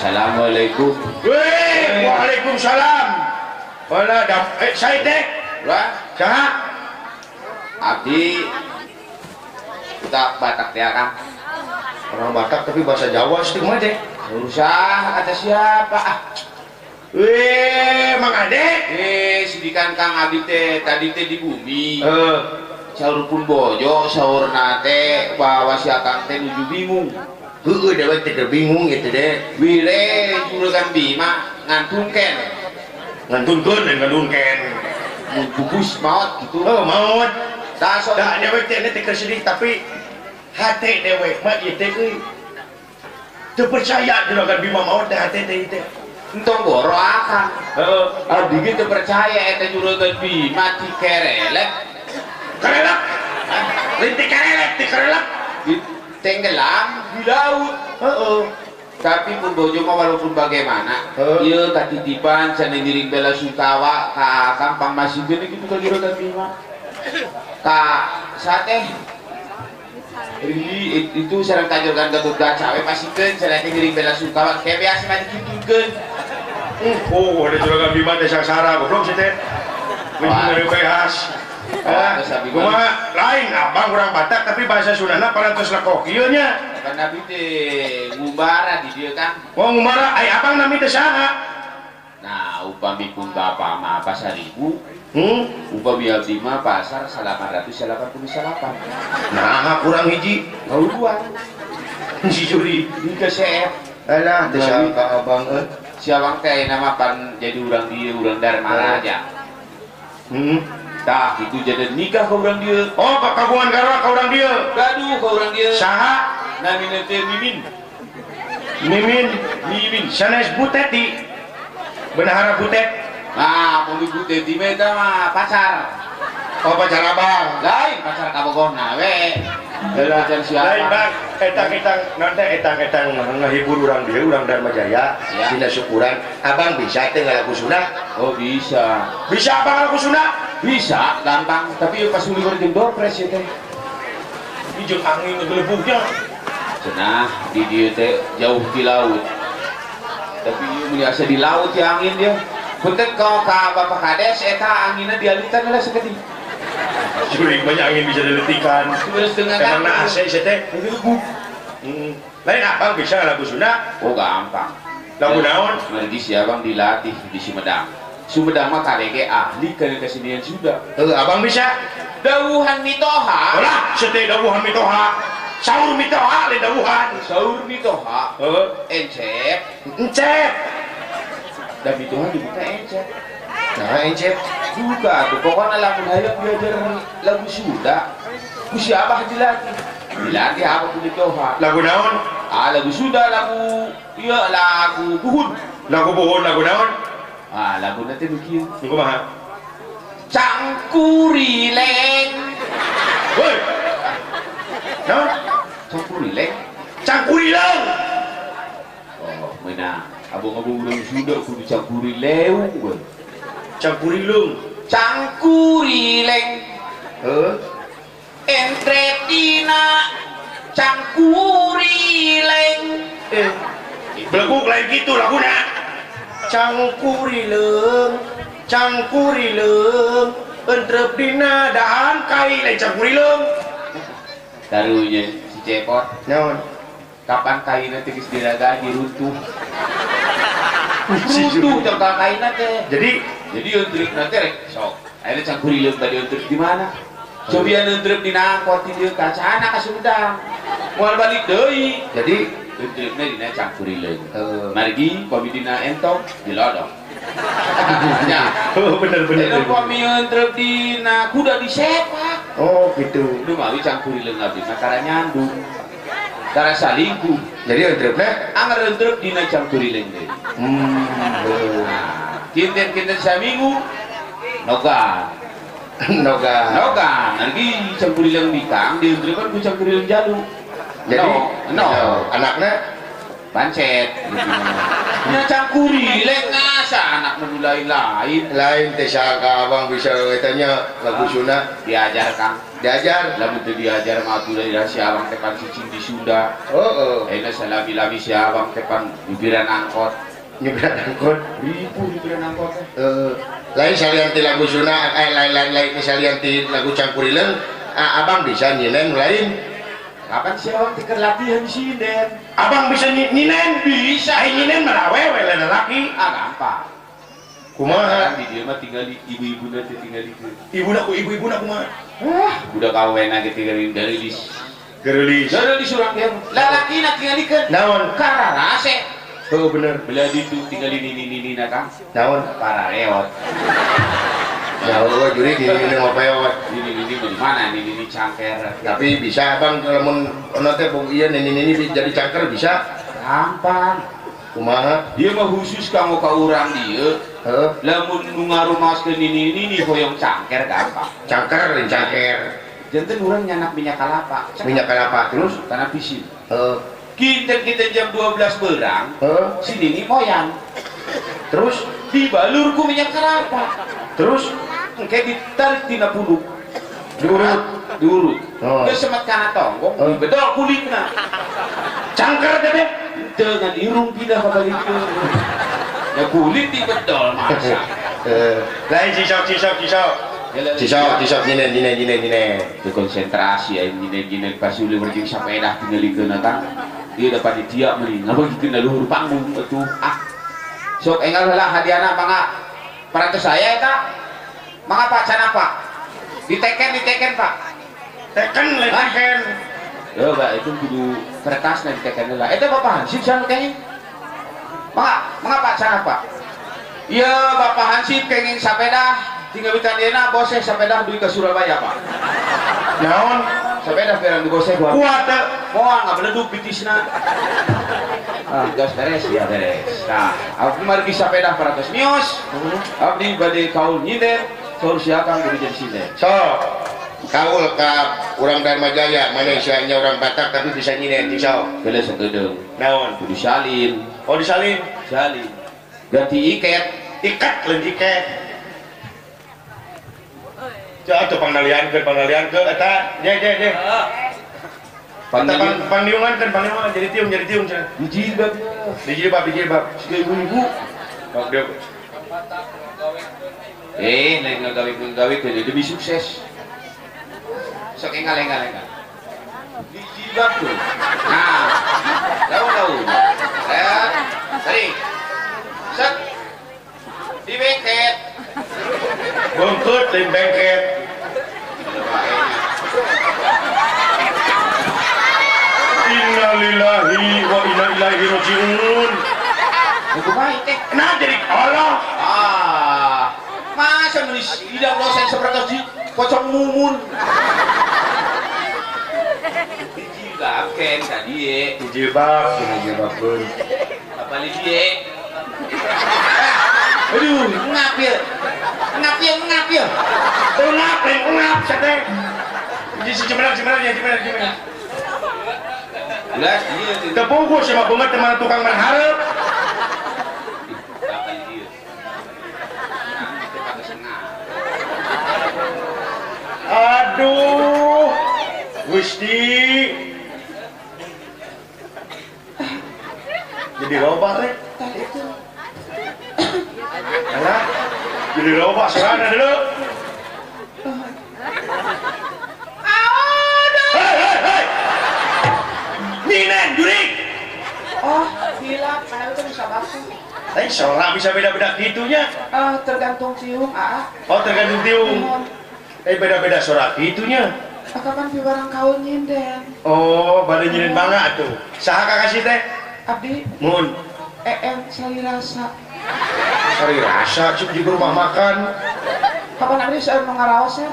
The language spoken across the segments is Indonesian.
Assalamualaikum. Waalaikumsalam. Wala saya teh. Lah, Saha? abdi kita Batak ya Kang. Orang Batak tapi bahasa Jawa sih mah teh. Usah ada siapa? Mang Ade. Sidikan Kang Abdi teh tadi teh di bumi. Saur pun bojo, saur nate bahwa si Akang teh nuju bingung. Heeh, dewe teh bingung gitu deh. Wile juragan Bima ngantungkeun. Ngantunkeun dan ngandungkeun. Mun pupus maot gitu. Oh, maut. Tah sok Da dewe teh kesedih tapi hate dewe mah ieu teh euy. Teu percaya juragan Bima maut teh hate teh teh. entong boro Akang. Heeh. Abdi ge teu percaya eta juragan Bima ti kerelek. Karelak. Lintik karelak ti karelak. Tenggelam di laut. Heeh. Tapi pun bojo mah walaupun bagaimana ieu katitipan cenah ngiring bela sungkawa ka Kampang Masih gini gitu ka juragan Bima. Ka sate itu sareng ka juragan Gatot Kaca we pasikeun cenah ngiring bela sungkawa kayak biasa mah dikitukeun. Oh, ada juragan Bima teh saksara goblok sih teh. Menjadi behas. Kumaha lain abang kurang Batak tapi bahasa Sundana parantos lekok ieu nya. Kan Nabi teh ngumbara di dieu kan. Wong umara ai abang nami teh saha? Nah, upami pun Bapak mah pasar ribu, upami abdi mah pasar 888. Nah, kurang hiji. Gauluan. Si Juri. Ini ke CF. Alah, teh sangka abang Si abang teh nama pan jadi urang dia, urang Dharma Raja. Tah itu jadi nikah ke urang dia. Oh, kagungan garwa ka urang dieu. Gaduh ke urang dia. Saha? Namina teh Mimin. Mimin. Sanes butet di. Benahara butet. Nah, pemibu teh di meta mah pacar. Oh, pacar abang. Lain pacar kabogohna we. Lain siapa? bang, etang nanti etang ngehibur urang dieu, urang Dharma Jaya. Ya. Dina syukuran, abang bisa teh ngalaku sunah. Oh bisa. Bisa abang ngalaku sunah? Bisa, gampang. Tapi pas uli jeung doorpress ya teh. Dijung angin ngelebugnya. Cenah di dieu teh jauh di laut. Tapi ieu biasa di laut ya angin dia. Punten kau ka Bapak Kades eta anginna dialitan lah sakeuti. Curik banyak angin bisa diletikan. Terus dengan Karena AC sih teh. Lain abang bisa ngalaku sunah. Oh gampang. Lagu naon? Mergi si abang dilatih di Sumedang. Sumedang mah karege ahli kana kesenian sudah. Abang bisa. Dawuhan mitoha. Olah, seteh dawuhan mitoha. Saur mitoha le dawuhan. Saur mitoha. Encep. Encep. Dan mitoha dibuka encep. Nah, encep. Juga tuh pokoknya lamun hayang belajar lagu Sunda. Ku si abah dilatih. Dilatih apa pun mitoha. Lagu naon? Lagu Sunda, lagu iya lagu buhun. Lagu buhun, lagu naon? Lagu nanti begini. Kumaha? Cangkurileng. Woi. Naon? Cangkurileng. Cangkurileng. Oh, mana? Abang-abang urang Sunda kudu cangkurileng. Cangkurileng. Cangkurileng. Entretina cangkurileng. Beleguk lain gitu laguna. Cangkurileng. Cangkurileng. Entrep dina dahan kai lain cangkurileng. Taruhnya si Cepot. Naon? Kapan kainnya geus diragahi runtuh. Runtuh jangka kainnya teh. Jadi untuk nanti rek sok. Akhirnya cangkurileng tadi untuk di mana? Cobian untuk dinangkot di kaca anak ka Sumedang. Moal balik deui. Jadi Untuknya dina cangkurileng. Margi pami dina entong dilodong. Ya. bener. Itu pami untuk dina kuda disepak. Oh, gitu. Lu mawi cangkurileng abdi mah cara nyandung. Cara salingkuh. Jadi entrepnya Angger untuk dina cangkurileng deui. Kinten-kinten saminggu nogan. Nogan. Nanti cangkurileng bikang diuntukkan ku cangkurileng jalu. Jadi no. anaknya pancet nya cangkuri lek ngasa anak nu lain teh saha abang bisa etanya lagu Sunda diajar Kang diajar lamun teu diajar mah atuh dari si abang teh pan cicing di Sunda ayeuna salami-lami si abang teh pan nyupiran angkot ribu nyupiran angkot lain salian ti lagu Sunda lain salian ti lagu cangkurileung abang bisa nyinen lain kapan si abang tiker latihan sinden abang bisa nyinen bisa nyinen mah awewe lain laki gampang kumaha di dia mah tinggal di ibu-ibuna teh tinggal di ibu-ibuna kumaha budak kawena tinggalin geulis urang dia lalaki na tinggalikeun naon kararase bener belah ditu tinggalin ini Kang naon parareot ya Allah juri di ini ngopeot ini di mana ini cangker tapi bisa abang lamun ono teh iya ini jadi cangker bisa gampang kumaha dia mah khusus kanggo ka urang dieu lamun nu ngarumaskeun ini hoyong cangker gampang cangker janten urang nyanak minyak kalapa terus tanah pisin kita jam 12 berang si Nini moyang terus dibalur ku minyak kelapa terus kayak ditarik tina punduk diurut dia semat kana tonggong bedol kulitna cangker teh dengan irung pindah ke balik ya kulit di bedol masa lain cisok nyinen konsentrasi ya nyinen pas uli berjing sapedah tinggalikeun Kang dia dapat dia meureun ngabagikeun luhur panggung atuh sok enggal heula hadiahna mangga parantos saya eta mangga Pak can apa diteken Pak teken ya Pak itu kudu kertasna diteken heula eta Bapak Hansip can kenging mangga Pak can apa iya Bapak Hansip kenging sapeda tinggal bitan dieuna bose sapeda duit ke Surabaya Pak naon sapeda perang di bose gua kuat moal ngabeledug bitisna gas beres ya beres nah aku mari bisa sepeda paratos mios abdi bade kaul nyinden saur siakang kudu jadi sinden so kaul ka urang Dharma Jaya Malaysia nya orang Batak tapi bisa nyinen cisau bele sakedeung naon kudu salin disalin ganti iket lain iket atuh panalian ke eta je pandiungan jadi tiung dijilbab ibu lain ngagawe ke demi sukses sok enggal dijilbab tuh nah daun tadi set di bengket bengkut lain bengket innalillahi wa inna ilaihi rajiun nah jadi Allah masa nulis tidak dosen seberkas di pocong mumun dijilbabkan tadi dijilbab pun apa lagi aduh ngap ya ngap sateh di cimenak jelas dia tepungku sama banget teman tukang berharap aduh Gusti jadi loba rek alah jadi loba serana dulu hei Ninen jurik hilap karena itu bisa basuh seorang bisa beda-beda gitunya tergantung cium tergantung tiung beda-beda suara gitunya kapan pi barang kaul nyinden pada nyinen banget tuh saha kakasih teh abdi mun sari rasa cuk di rumah makan kapan abdi seueur ngaraosan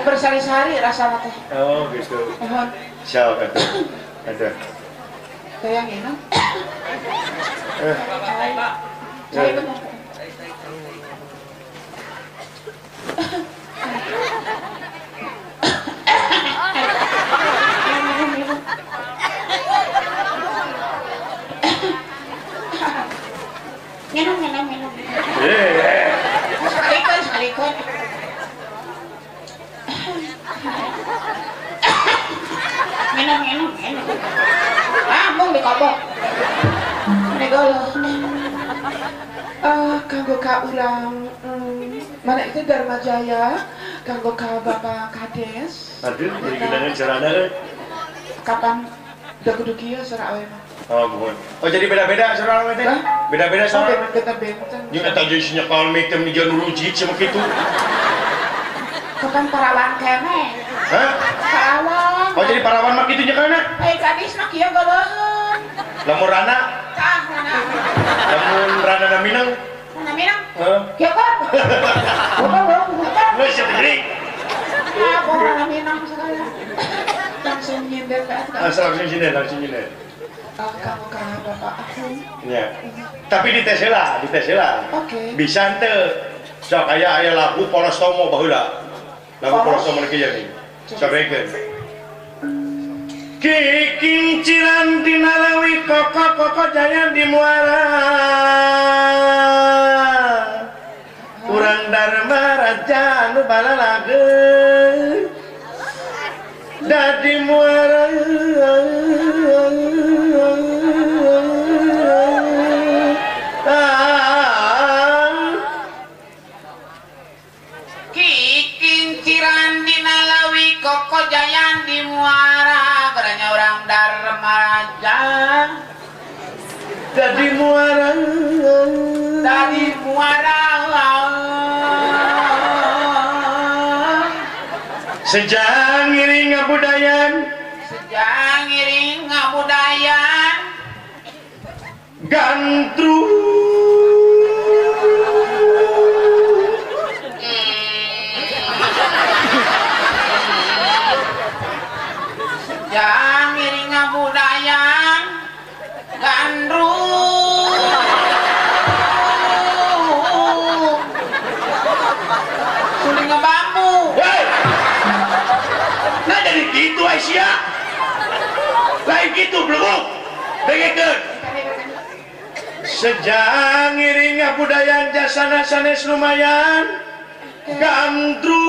bersari-sari rasa teh gitu siap ada kayak ini cai bener ka urang mana itu Dharma Jaya kanggo ka Bapak Kades. Aduh, jadi gedangan cerana euy. Kapan udah kudu kieu sara awe mah. Oh, mohon. Oh, jadi beda-beda saudara teh? Beda-beda So saudara. benten-benten. Jeung eta jeung nya kalem item di jalur uji cenah kitu. Kapan parawan kene? Hah? Parawan. Oh, jadi parawan mah kitu nya kana? Gadis mah kieu geuleun. Lamun rana, Tah mana? lamun rana na Minang. Mana minang? Heeh. Kieu kan? Bukan. Geus jadi. Aku mana minang sekali. Langsung nyindir ke atas. Langsung sini. Kamu kan Bapak aku. Ya. Tapi dites heula, Oke. Bisa henteu. Sok aya lagu Polos Tomo baheula. Lagu Polos Tomo kieu nih. Sabekeun. Kikinciran dina lewi koko jaya di muara. Urang Dharma Raja nu balalageun. Dadi muara. Kikinciran dina lewi koko jaya di muara. Geranya orang Dharma Raja. Dadi muara. Sejak ngiring ngabudayan gantru sejak ngiring ngabudayan gandrung suling ngebambu. Nah jadi gitu Aisyah lain gitu belum begitu sejak ngiring ngabudayan jasana sanes lumayan gandru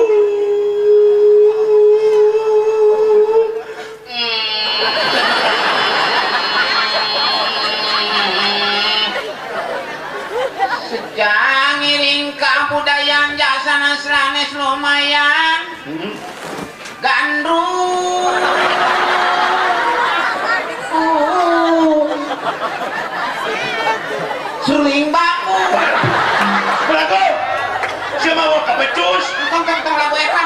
sejak ngiring kabudayan jasana sanes lumayan gandrung suling bambu belagu siapa mau kepecus tong lagu eka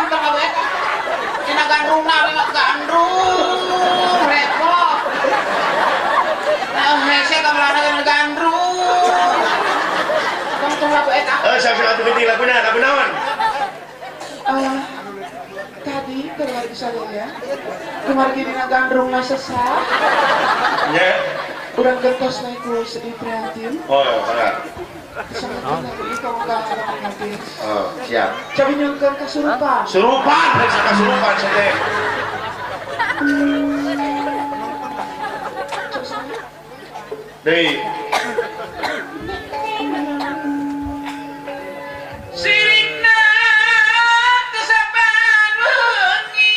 cina gandrung repot hese kamelana gandrung tong lagu eka siapa penting lagu naon tadi keluarga saya keluarga dina gandrung sesat ya urang gentos naik ku sedih prihatin oh benar sangat lagu itu enggak habis oh siap coba nyongkeun kasurupan kasurupan sedih Dei sirina kesaban wengi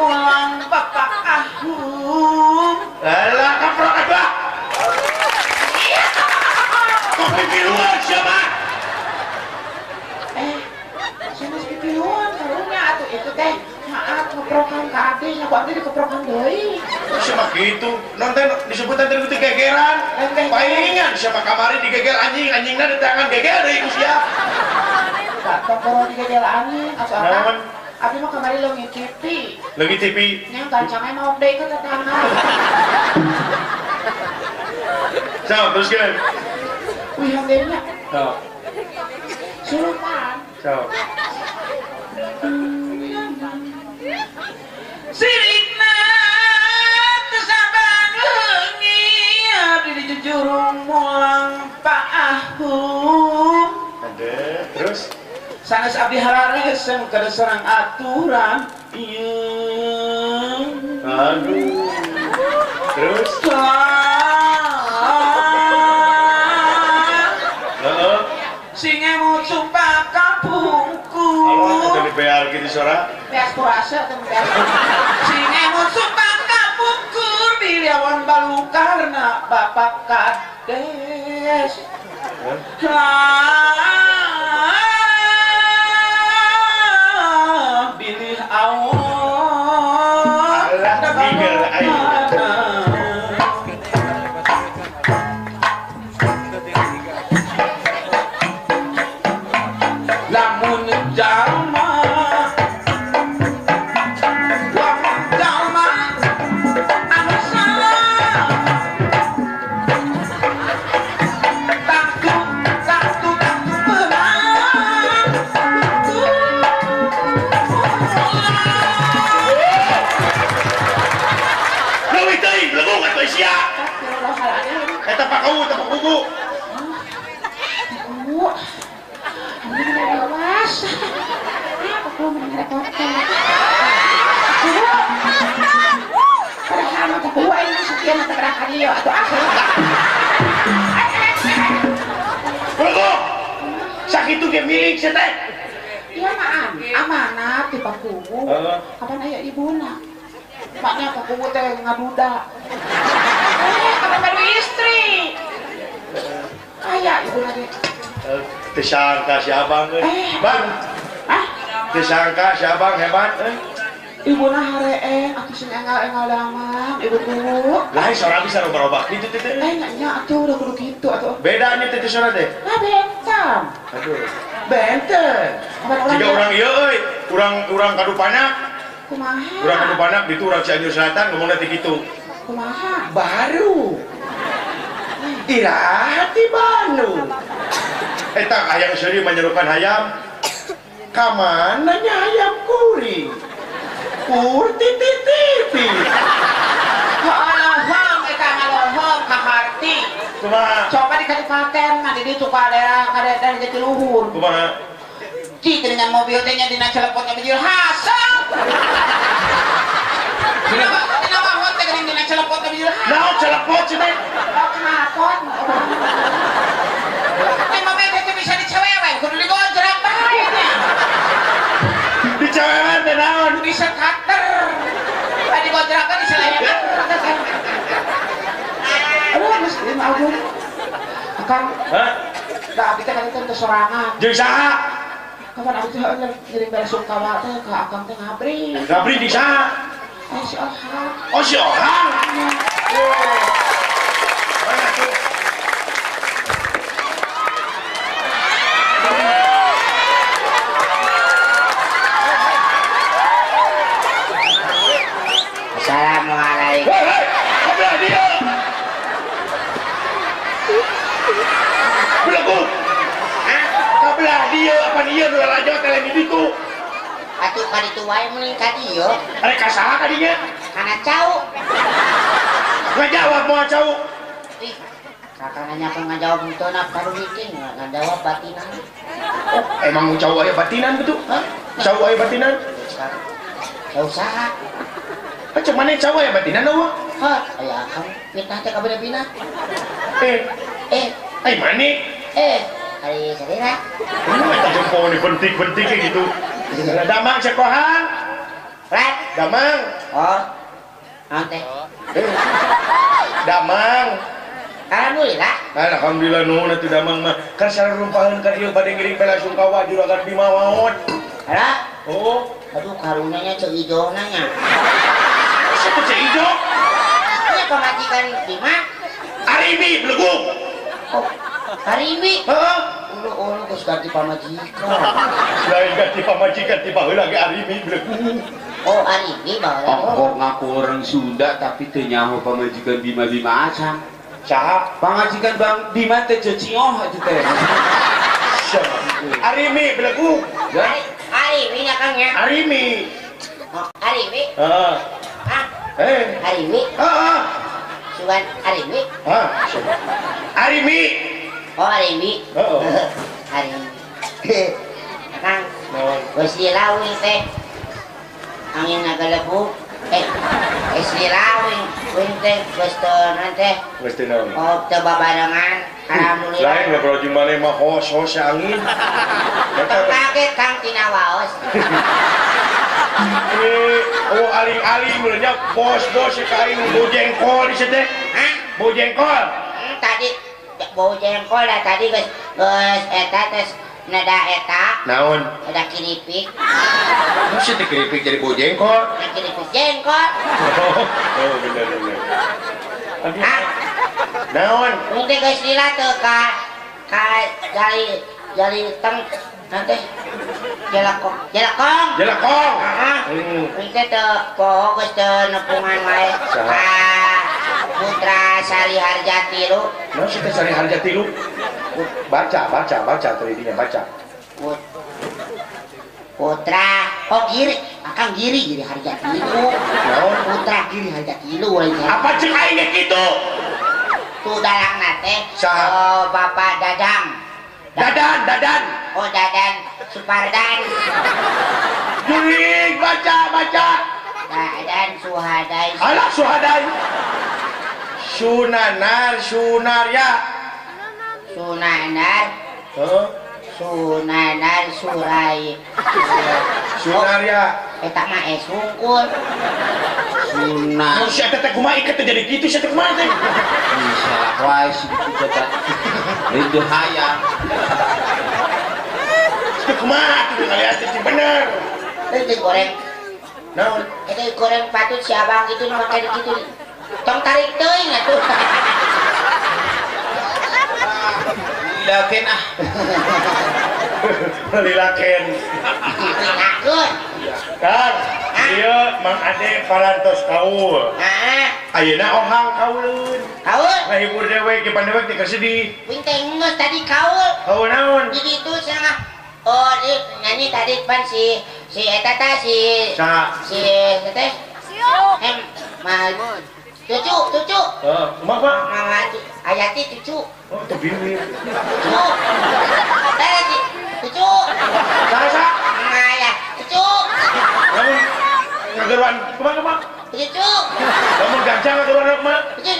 mulang bapak ahum alah kaprok abah kok pipiluan siapa sanes pipiluan karunya atuh itu teh maaf ngeprokan ka abdi aku abdi dikeprokan deui siapa gitu nonton disebutan tadi itu gegeran palingan siapa kamari digeger anjingnya di tangan geger deh usia datang kalau digegel anjing atau apa naon abdi mah kamari leungit TV lagi TV yang gancangnya mau deui ke tetangga so terus kan wih handenya so surupan so sirina kesaban wengi abdi di jujurung mulang pak ahum ada terus sanes abdi hararesem kada serang aturan ieu aduh terus sing emut sumpah kapungku Allah udah dibayar gitu suara beas kurasa temen beas sing emut sumpah kapungkur diriawan balukar Bapak Kades bilih Allah tinggal air lamun jalma anu salah taktu benar leuwih teuing legung atuh sia eta pakau tepuk buku Awas. Aku belum repotkan. Padahal mata gua ini sekian mata gerakan dia atau akhir. buku sakitu ge milik sia teh Dia mah amanat di pakumu. Kapan aya ibuna? Maknya pakumu teh ngaduda. Kapan baru istri? Aya ibuna ge. Disangka si abang bang disangka si abang hebat Ibu nah haree atuh sing enggal-enggal damang ibu tuh lain seorang bisa robak gitu teh nanya atuh udah kudu gitu atuh bedanya teh seorang teh bentam aduh benten jika orang ieu euy urang kadupana kumaha urang kadupana ditu urang Cianjur Selatan ngomongna teh kitu kumaha baru iraha ti Bandung eta hayang seuri menyerukan hayam kamana nya hayam kuring kur titi Lohong eta ngalohong ka harti kumaha coba di kadipaten mah di ditu ka daerah dari jati luhur kumaha ci dengan mobil teh nya dina celepotnya bejil hasang dina hotel geuning dina celepotnya bejil hasang naon celepot sih teh kenapa emang teh bisa dicewewen kudu digojrang bae nya dicewewen teh naon bisa cutter tadi digojrang kan istilahnya aduh geus ieu mah aduh akan hah da abdi teh kan teh sorangan jeung saha kapan abdi teh ngirim bela sungkawa teh ka akang teh ngabri ngabri di saha si Ohang oh si Ohang Assalamualaikum hei kabelah dia belagu kabelah dia apa dia udah raja telen di ditu atuh ka ditu wae mending ka dieu are ka saha kadinya kana cau ngajawab moal cau ih kakak nanya apa ngajawab itu nak baru meeting ngajawab batinan oh emang mau cau aya batinan betul hah cau aya batinan gak usah macam mana cau aya batinan eueuh hah aya akang fitnah teh ka bener-bener ai mani hari sadera ini mah jempol ni penting-penting kayak gitu damang sekohan rat damang oh ante damang alhamdulillah alhamdulillah nuhun atuh damang mah kan sareng rumpaheun ka dieu bade ngiring bela sungkawa juragan Bima Waot ada oh aduh karunanya ceu ijo nanya siapa cek ijo ini pemajikan Bima Arimi belegung oh Karimi heeh ulu geus ganti pamajikan lain ganti pamajikan tiba heula ge Arimi belegung oh Arimi bae Ongkok ngaku orang Sunda tapi teu nyaho pamajikan Bima acan. saha Pangajikan Bang Bima teh cecioh atuh teh. Arimi belegung Arimi nya Kang ya Arimi oh Arimi heeh ah Arimi heeh Sugan Arimi Arimi oh Arimi heeh Arimi Kang geus dilawing teh angin ngagalebuk geus dilawing wing teh geus teu teh geus teu naon oh teu babarengan alhamdulillah lain ngobrol jeung maneh mah hos angin kaget Kang tina waos oh aling-aling mulanya bos-bos ka aing nu jengkol di situ hah bau jengkol. Tadi bau jengkol dah tadi geus eta tes nada eta. Naon? Ada kiripik. Mesti dikeripik jadi bau jengkol. Kiripik jengkol. Oh, bener. Ah, Naon? mungkin geus lila teu ka jali teng nanti jelakong. Jelakong. Mungkin teu poho geus teu nepungan wae. Putra Sari Harjati lu. Nah, kita cari harga tilu. Baca tadinya baca. Putra, oh Giri, akang Giri Harjati lu. Putra Giri Harjati lu. Apa cek aing gitu? Tuh dalang nate. Saha? Oh Bapak Dadang. Dadan. Oh Dadan Supardan. Jurig baca. Dadan Suhadai. Alah suhadai. Sunanar. Sunanar Surai. Sunarya. Eta mah sungkul. Sunnah. Si eta teh kumaha iket jadi gitu si eta kumaha teh? Salah wae si kitu teh. Itu hayang. Si kumaha tuh ngaliat teh bener. Itu goreng. Naon? Itu goreng patut si abang gitu nu make gitu. Tong tarik teuing atuh. Lilakeun ah. Lilakeun. Lilakeun. Kang, ieu Mang Ade parantos kaul. Heeh. Ayeuna ohang kaulun. Kaul. Ngahibur dewek ke pandewek teh sedih. Wing teh geus tadi kaul. Kaul naon? Di ditu cenah. Oh, nyanyi tadi pan si eta teh si teh. Mah cucu. Kumaha Pak? Mama Ayati cucu. Oh, teh bini. Cucu. Cucu. Sa. Maya cucu. Namun ngageruan kumaha? Cucu. Namun gajah ngageruan anak mah. Cucu.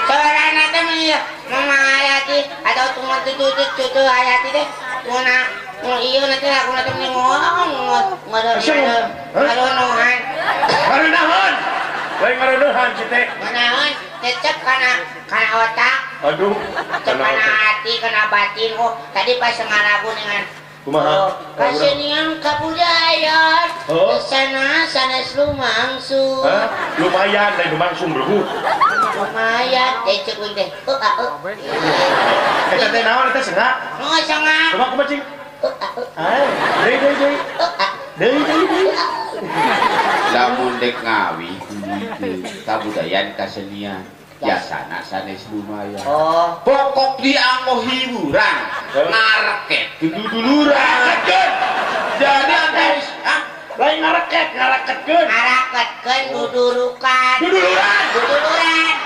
Seorang teh Mama Ayati atau cuma cucu Ayati teh mau iya nanti aku nanti ngomong ngarunuhan. Lain ngarunuhan si teh. Ngarunuhan cecep karena otak. Aduh. Karena hati, karena batin. Oh tadi pas ngaragu dengan kumaha? Kasenian kabudayaan. Sana sanes lumangsu. Lumayan lain lumangsung bro. Lumayan cecep teh. Eta teh naon eta sengak? Oh sengak. Kumaha cing? Deui. Lamun dek ngawi kabudayaan kasenian biasana sanes lumayan. Oh, Pokok dianggo hiburan ngareket duduluran. Jadi antis Lain ngaraketkeun. ngaraketkeun dudurukan. Duduluran.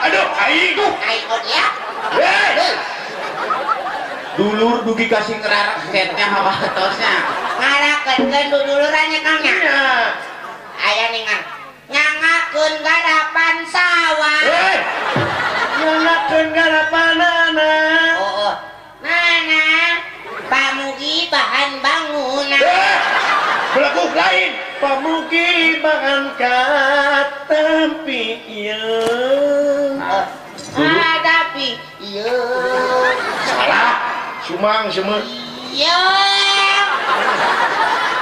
Aduh, aing. Aing dia. dulur dugi kasih ngeraraketnya hawatosnya. Ngaraketkeun dudulurannya kangnya. Aya ningan nyangakeun garapan sawah. Nyangakeun garapanana. Oh. Nana pamugi bahan bangunan. Belagu lain pamugi bahan katampi ieu. Hadapi ieu. Salah. Sumang semua. Iya.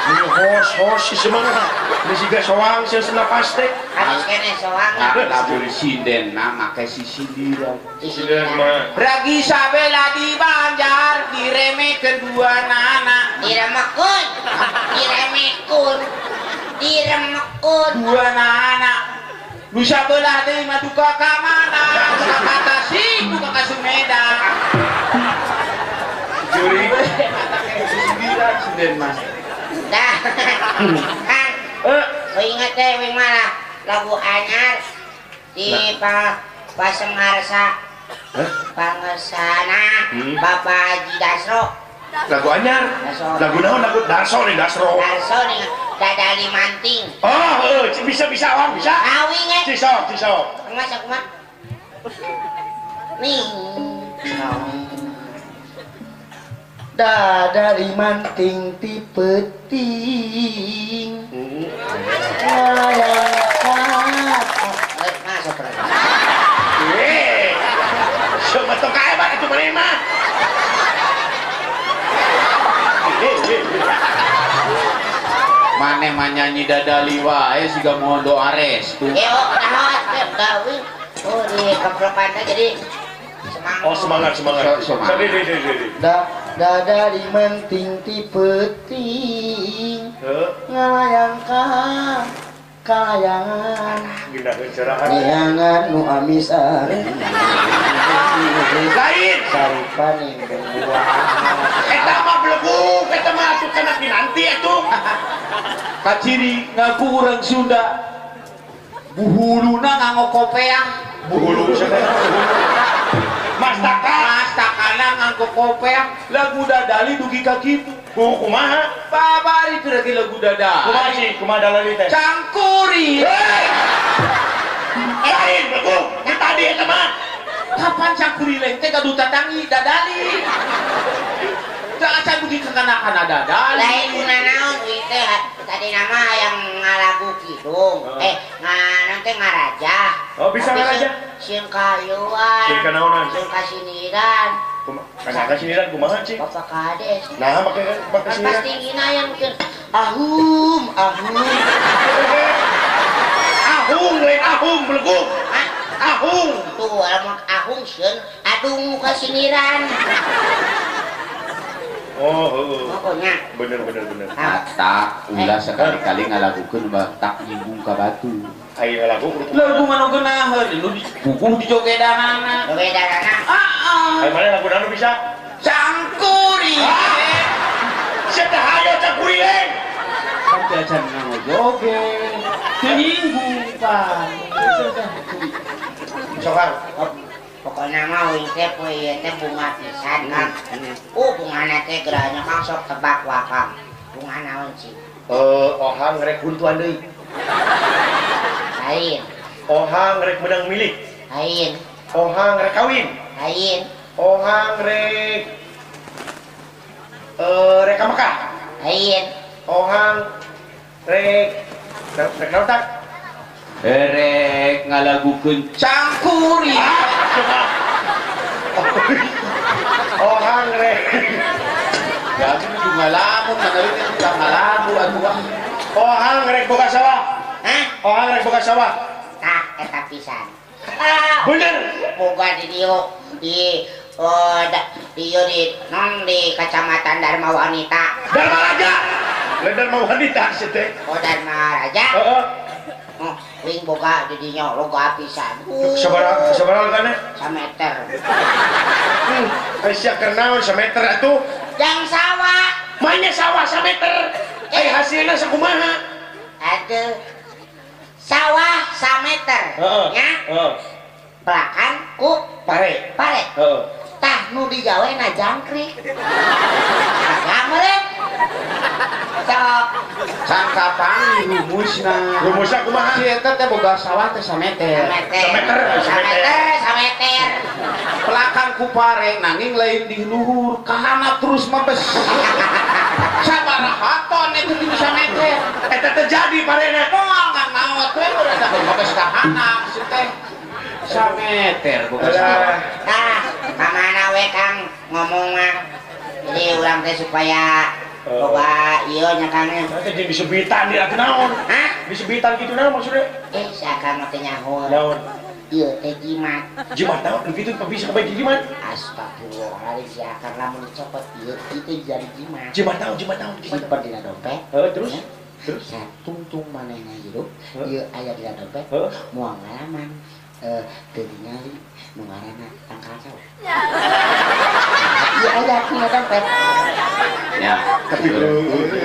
Ini hos si semang. Ini siga soang si senapas teh. Habis kene soang. Lamun sinden make si sindiran. Sindiran mah. Ragi sabela di Banjar diremekeun dua nana. Diremekun. Dua nana. Nu sabelah deui mah duka ka mana? Duka ka Tasik, duka ka Sumedang. Juri. Sindiran sinden mas. Dah. Kan. Ingat deh wing mana lagu anyar di Pasengarsa. Pangesana Bapak Haji Dasro. Lagu anyar. Lagu naon? Lagu Darso nih Dasro. Darso nih dadali manting. Oh, bisa awang bisa. Awing ya. Cisok. Mas aku mah. Nih. dari manting ti peting masuk coba tuh kaya banget itu mana mah mana manyanyi dadali wae siga mohon doa restu gawin di kepropannya jadi semangat. Dari menting ti peting ngalayang kalayangan niangan nu amisan lain sarupaning berbuah eta mah belegu eta mah atuh kana nanti atuh kaciri ngaku urang Sunda buhuluna nganggo kopeang buhulu Mas takana nganggo kopeang lagu dadali dugi ka kitu kumaha babari itu lagi lagu dadali kumaha dalali teh cangkuri lain belegu tadi eta mah kapan cangkuri lain teh gaduh tatangi dadali jangan dugi ka kana dadali lain guna naon teh tadi nama yang ngalagu kidung nanti ngaraja bisa ngaraja sieun kayuan sieun kanaonan sieun kasiniran kana kasiniran kumaha cing bapak kades nah make kasiniran pasti tingina yang mungkin ahum ahung belegu ahung tuh alamak ahung sieun adung kasiniran pokoknya bener tak ulah sekali-kali ngalagukeun tak nyinggung ka batu ayo ngalagu lagu manu geunaheun nu bukuh di jogedanana ayo mana lagu danu bisa cangkuri siap dah hayo cangkuri leng kan jajan nganggo joget teu nyinggung pan sokan pokoknya mah wing teh poe ieu teh bunga pisan Kang. Bungana teh gerahnya Kang sok tebak wakang. Bunga naon sih? Ohang rek huntuan deui. Lain. Ohang rek menang milik. Lain. Ohang rek kawin. Lain. Ohang rek ka Mekah. Lain. Ohang rek naon tak? Rek ngalagukeun cangkuri Ohang rek jadi nu ngalamun ngalamun itu ngalamun atuh ohang rek boga sawah ohang rek boga sawah Tah eta pisan. bener Boga di dieu di Kecamatan Dharma Wanita. Dharma Raja Dharma Wanita sih teh Dharma Raja wing boga di dinya loga pisan sabaraha kana sameter sia kernaon sameter atuh jang sawah mainnya sawah sameter hasilna sakumaha ada sawah sameter nya belakang ku pare tah nu digawena jangkrik ngamrek sok sangkapan rumusna kumaha si eta teh boga sawah teh sameter belakang ku pare nanging lain di luhur kahana terus mabes sabaraha ton itu di sameter eta terjadi parena moal nganaot we urang mabes kahana si teh sameter boga sawah nah pamana we Kang ngomong mah jadi urang teh supaya boga ieu nya Kang eta jeung disebitan di naon disebitan kitu naon maksudnya seakan mah teh nyaho naon ieu teh jimat naon kitu bisa kebaik jimat astagfirullahaladzim seakan lamun dicopot ieu itu jadi jimat naon simpen dina dompet terus satungtung manehna hirup ieu aya dina dompet moal ngalaman teu ningali nu ngaranna tangkal sawah ieu aya dina dompet ya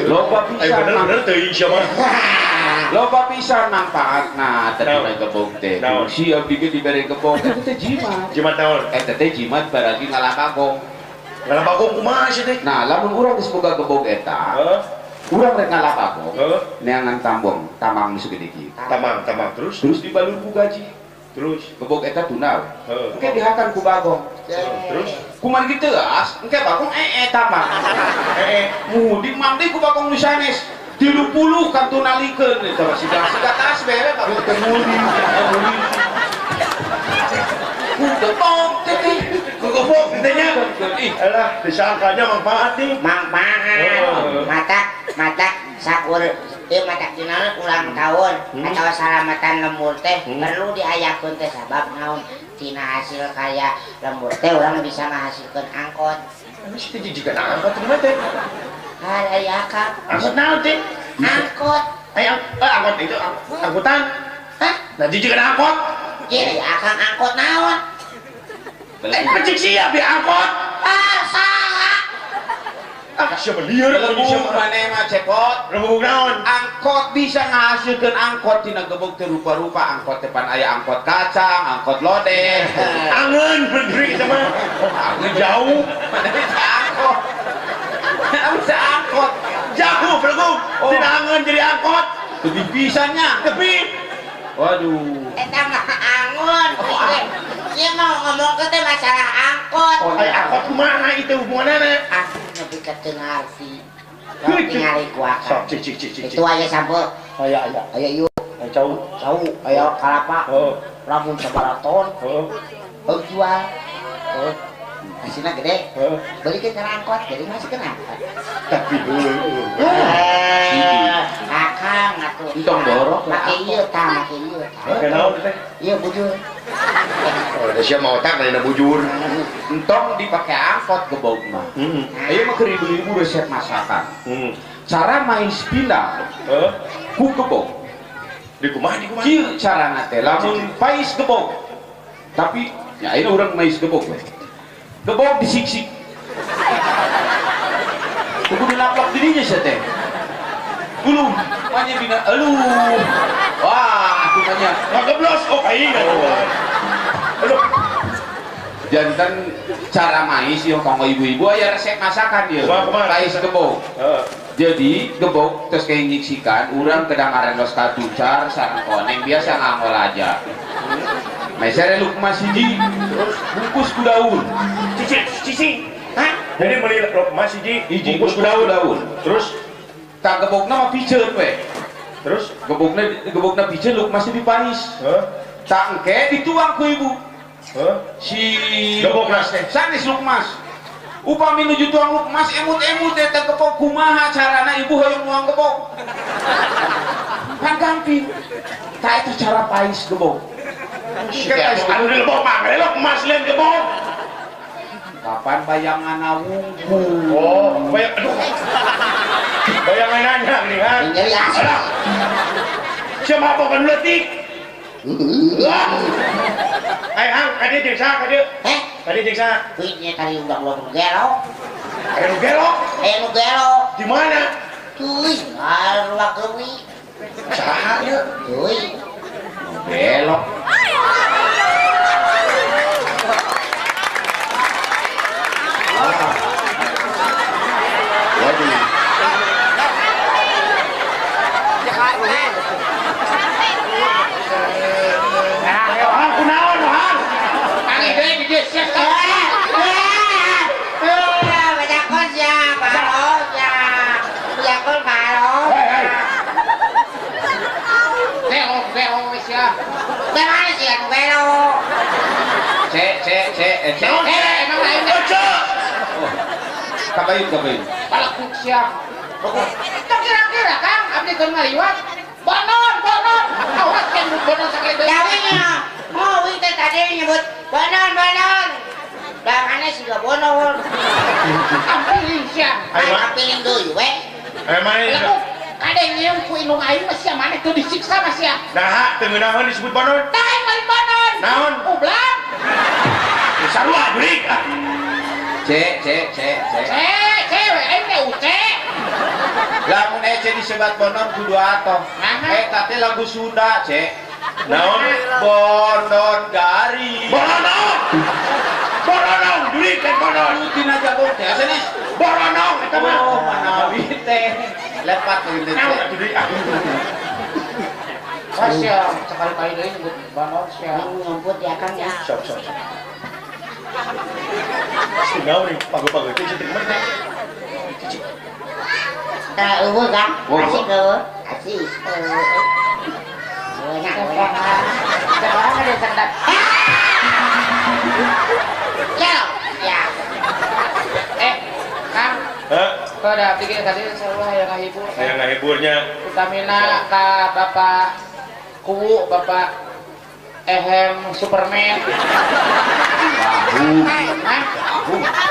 loba pisan bener teh insya mah loba pisan manfaatna tadi gebog teh si abdi ge dibere gebog eta teh jimat naon eta teh jimat baragi ngalakagong kumaha sih teh nah lamun urang geus boga gebog eta urang rek ngalakagong neangan tambang di segede kieu tamang terus dibalur ku gaji Terus gebok eta tuna Heeh. engke dihakan ku Bagong terus kumaha kitu as engke Bagong eta mah mudik mangdi ku Bagong nu sanes 30 kartu nalikeun eta mah siga tas bere Bagong teh mudik gebok teh gebok intinya ih alah disangkanya manfaat nih mata sakur mata dina ulang tahun atau salamatan lembur teh perlu diayakeun teh sabab naon tina hasil karya lembur teh urang bisa menghasilkan angkot. Mesti jika angkot di mana teh? Harayakan Angkot naon teh? angkot. Angkot itu angkutan. Hah? Nah jika angkot, Jadi akan angkot naon? cek siap di angkot. Salah. Siapa liar? Lembung mana mah cepot Lembung naon? angkot bisa menghasilkan angkot tina gebok teh rupa-rupa angkot depan aya angkot kacang angkot lodeh Angen berdiri kita mah. angin Jauh. mana bisa angkot bisa angkot Jauh belum. Oh. Tidak angen jadi angkot. lebih bisanya Tapi waduh Eta mah angon. Dia mau ngomong ke teh masalah angkot. angkot kumaha itu hubunganana? Aku lebih ke tengah arti. Kau tinggal kuakan. Sok cik. Itu aja sampel. Aya. Ayo yuk. Jauh. Tahu. Ayo kalapa. Oh. Lamun sabaraton. Oh. Jual. Hasilnya gede. Oh. Balikin cara angkot. Jadi masih kena. Tapi Akang atuh. Entong dorok Make ieu tah, make ieu tah. kenal teh? Iya bujur. Oh, ada siapa mau tak nanya bujur. entong dipakai angkot gebok mah ayo mah keur ibu-ibu resep masakan cara main spinal ku gebok Di kumaha? kieu carana teh lamun pais gebok tapi ya ini orang mais gebok we gebok disiksik kudu dilaplok dirinya sia teh dulu manya bina aluh wah aku manya Ngegeblos. Oh, aing aduh. jantan cara mais yang kanggo ibu-ibu aya resep masakan dia Kumaha? pais gebok jadi gebok terus kayak nyiksikan urang kedang arendos katucar sareng koneng biasa ngangol aja mesere lukmas hiji terus bungkus ku daun Cici. Hah? Jadi beli mas hiji bungkus ku daun Terus tak gebokna mah piceun we terus gebokna piceun lukmasnya dipais tak engke dituang ku ibu si Gebokna teh. sanes lukmas upami nuju tuang lukmas emut-emut eta gebok kumaha carana ibu hoyong nuang gebok kan gamping tak itu cara pais gebok anu di lebok mah ngelok mas lain gebok. kapan bayangan wungku Oh, bayangan nanya nih kan. Jadi asal. Siapa apa kan letik? Hang, kade desa kade. Kade desa. Kuitnya tadi udah gelo. Ada nu gelok. Nu gelo. Di mana? Tuh, ruang kewi. Saha ya? Tuh. belok waduh Hang kunaon hang? tangi deui di dieu siap Bajakon ya, balo ya. Bajakon balo. Beo wis ya. Bagaimana sih yang belo? Cek. Emang lain Ojo. kabayun. Palakuk siap. Tak kira-kira Kang, abdi keur ngaliwat. Bonon. Awas kan bonon sakali deui. Jawabnya, oh itu tadi nyebut bonon. Bagaimana sih gak bonon? Ambilin siap. Ayo, Mak. Ambilin dulu, weh. Mana ini? Lalu ada yang ku indung aing mah sia maneh teu disiksa mah sia. Nah, tengenahan disebut bonon. Tah lain bonon. Naon? Ublang. Sarua beurik. Cek. Cewek aing teh uce. Lamun ece disebat bonon kudu atoh. Eta teh lagu Sunda, Cek. Naon? Bonon gari. Boronong, dulik kan bonon. Tina jago teh sanes. Boronong eta mah. Oh, manawi teh. Lepat gitu Naon teh. atuh deui? Masya, sekali-kali deui nyebut banon sia. Ngumput ya Kang ya. Sok. Sudah nih, pagu-pagu itu jadi mana? Eueuh Kang. Asik eueuh. Asik. Sekarang ada sendat. Ya. Kang. Kau udah pikir tadi selalu yang ngahibur. Yang ngahiburnya. Utamina ka Bapak Kuwu, Bapak Ehem Superman.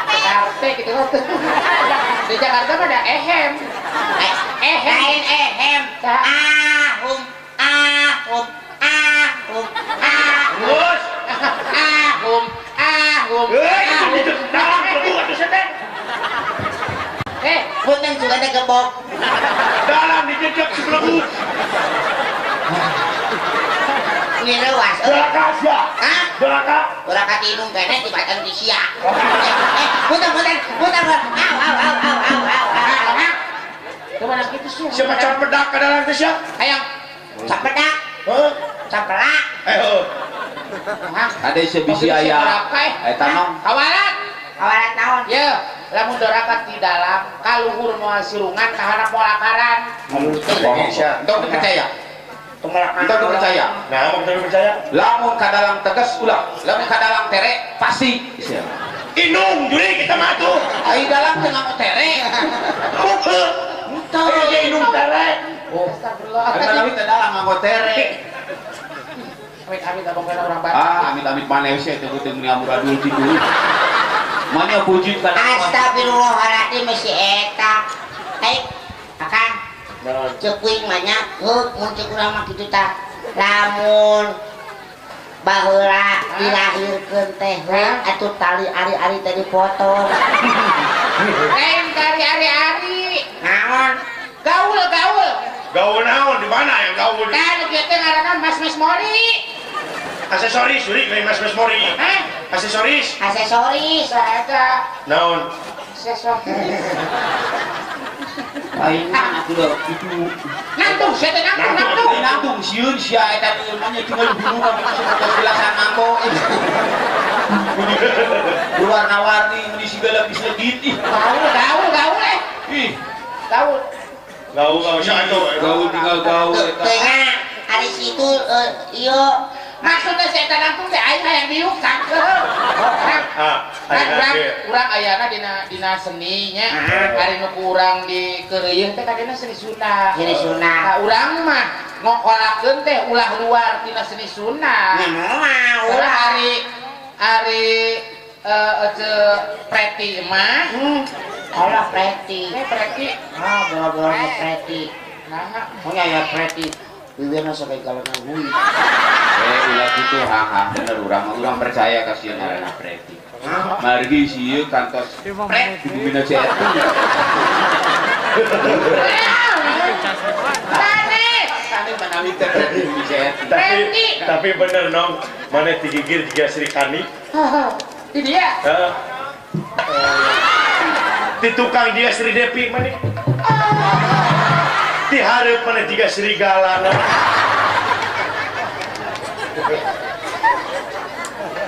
Jakarta gitu kan. Di Jakarta mah ada Ehem. Ehem. Punten juga ada gebok. Dalam dijejak sebelum. Ini lewas. Belaka. Hah? Belaka. Belaka tinung kene tibatan di sia. Punten. Kemana gitu sih? Siapa campedak ke dalam Tesya? Ayo. Campedak. Campelak. Ada sebisi aya. Tanong. Kawalan. Kawalan naon? Ya, lamun dorakat di dalam kaluhur moal sirungan kaharap moal akaran. Untuk dipercaya. Untuk dipercaya. Nah, mau kita percaya? Lamun kadalang tegas ulah. Lamun kadalang tere pasti. Inung juri kita matu. Ai dalang teu ngamo tere. Ayo dia inung tere. Astagfirullah. Amit teu dalang ngamo tere. Amit abang kena orang Batak. Amit maneh sih teu teu ngamuradul kitu. Manya puji kana. Astagfirullahaladzim si eta. Akan cekuing banyak mun cek urang mah kitu tah. Lamun baheula dilahirkeun teh atuh tali ari-ari teh dipotong. Lain kali ari-ari. Naon? Gaul. Gaul naon di mana yang gaul? Kan kieu teh ngaranna Mas Mori. Aksesoris juri lain Mas Mori. Aksesoris. Saeta. Naon? Aksesoris. Aing aku udah itu. Nantung, saya teh nantung. Nantung sieun sia eta namanya tinggal dulu kan kita jelasan mangko. Warna-warni mun sigala bisa gitu. Gaul. Ih, Gaul. Gaul satu. gaul tinggal gaul eta. Tengah ari situ ieu Maksudnya saya nantung teh aing hayang diuk cangkeum. Urang ayana dina seninya. Ari nu kurang di keureuyeun teh kadena seni Sunda. Nah, urang mah ngokolakeun teh ulah luar tina seni Sunda. Ulah ari preti mah. Allah preti. Preti. Bola-bola preti. Nah, Punya ya preti. Bibirna sampai kalangan hui. Ulah gitu bener urang percaya kasihan anak preti. Margi sieun kantos pret di bumina cetu. Tane manami teh di bumi cetu. Tapi bener nong, mana digigir juga Sri Kani. Di dia. Di tukang dia Sri Depi mana? Di hareup mana juga Sri Galana.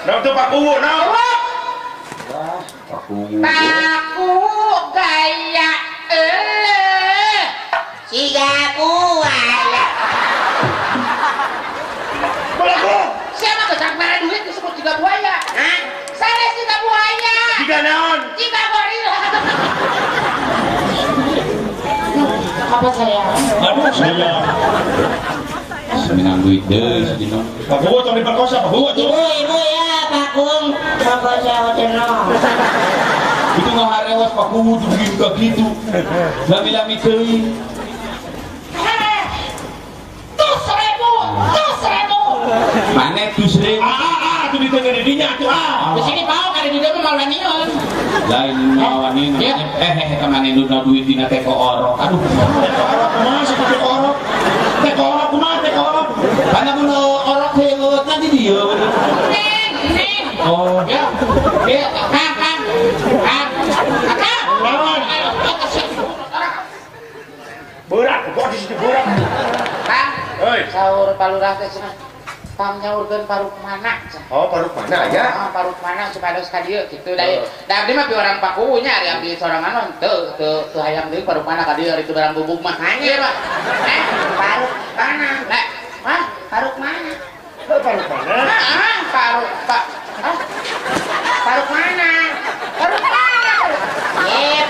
Nong tuh Pak Kuwu, nong. Paku gaya Siga buaya. Balaku. siapa kesak merah duit disebut juga buaya. Hah? Saya juga buaya. Jika naon? Juga gorila. Apa saya? Aduh saya. Seminang duit deui sedino. Pak Kuwu tong diperkosa, Pak Kuwu tuh. Ibu ya Pak Kung. Bapak saya hotelno. Itu ngaharewas Pak Kuwu tuh gitu. Lami-lami teuing. Tus ribu. Maneh tuh seribu. Itu di tengah didinya tuh. Di sini mau kada juga mau lanion. Lain lawanin. Maneh duna duit dina teko orok. Aduh. Teko orok kumaha sih teko orok? Teko orok kumaha teko orok? Karena mun orok heut nanti dia. Neng. Oh. Ya. Kang. Berat, kok di situ berat. Kang. Hei. Saha saur palurah teh cenah pangnyaurkeun paruk mana cenah. Oh, paruk mana ya? Paruk mana supados ka dieu kitu da. Da abdi mah pi orang Pakunya ari abdi sorangan mah teu hayang deui paruk mana ka dieu ari teu barang bubuk mah. Ieu mah. Paruk mana? Hah? Paruk mana? Paruk mana? Paruk mana? Paruk mana?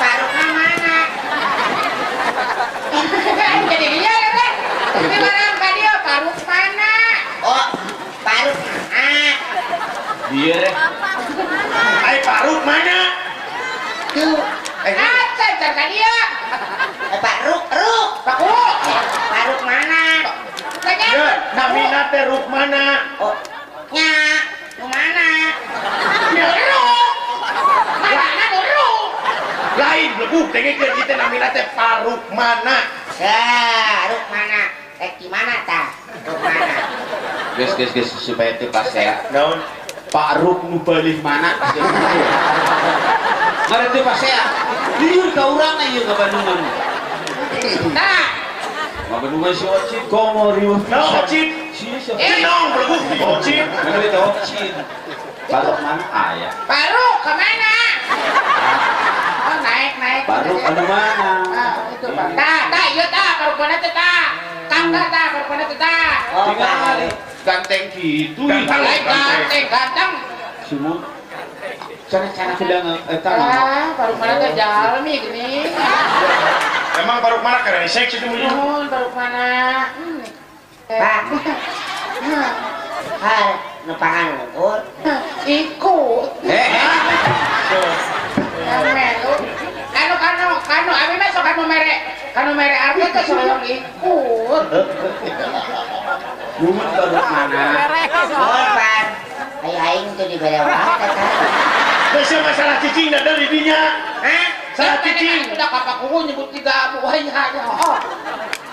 Paruk mana? Jadi dia kan. Ini barang ka dieu paruk mana? Oh, paruk mana? Dia deh. Paruk mana? Tuh. Can ka dieu. Paruk. Paku. Paruk mana? Ya, namina teh ruk mana? Oh, nya, nu mana? Mana dulu? Lain belum dengekeun kita namina teh paruk mana? Ruk mana? Di mana tah? Ruk mana? Guys, supaya teu pas ya. Naon? Pak Ruk nu beulis mana? Mari teu pas ya. Liur ka urang ieu ka Bandungan. Nah, Bandungan si Ocit komo riuh. Naon Ocit? Naon belum? Ocit. Mana itu Ocit? Paruk mana? Aya. Paruk ke mana? Oh, naik. Paruk anu mana? Itu Pak. Ieu tah paruk mana teh tah? Kang tah paruk mana teh tah? Oh, Tinggal ganteng gitu. Ganteng. Semua. Cara sedang eta Paruk mana teh jalmi gini. Emang paruk mana karena seksi itu mulu? Paruk mana? Pak. Nepangan ngukul. Ikut. Melu. Kanu abi mah sok kanu mere arti teh sok ikut. Nuhun paruk mana? Oh, Pak. Aing tuh di belewah tata. Bisa masalah cicing ada di dinya. Salah cicing. Udah kapak kuku nyebut 3 buah aja. Oh.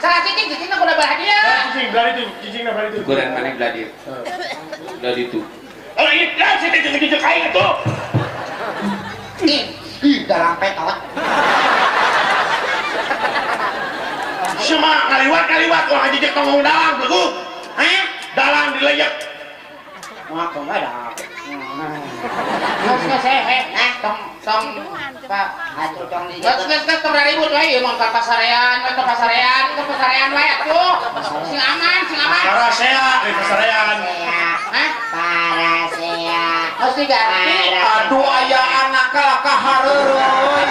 Salah cicing udah bahagia. Cicing belari itu, cicing belari itu. Ukuran mana gladir? Dari itu. Oh, ini lah cicing gitu kain itu. Dalam petot. Semua kaliwat orang jejak ngomong dalang belagu. Dalang dileyak. Mau ke mana? Nges tong Pak Atur tong di. nges keberapa ribut wae mun ka pasarean wae atuh. Sing aman. Parasea di pasarean. Parasea. Mesti ganti. Aduh aya anak ka hareureun.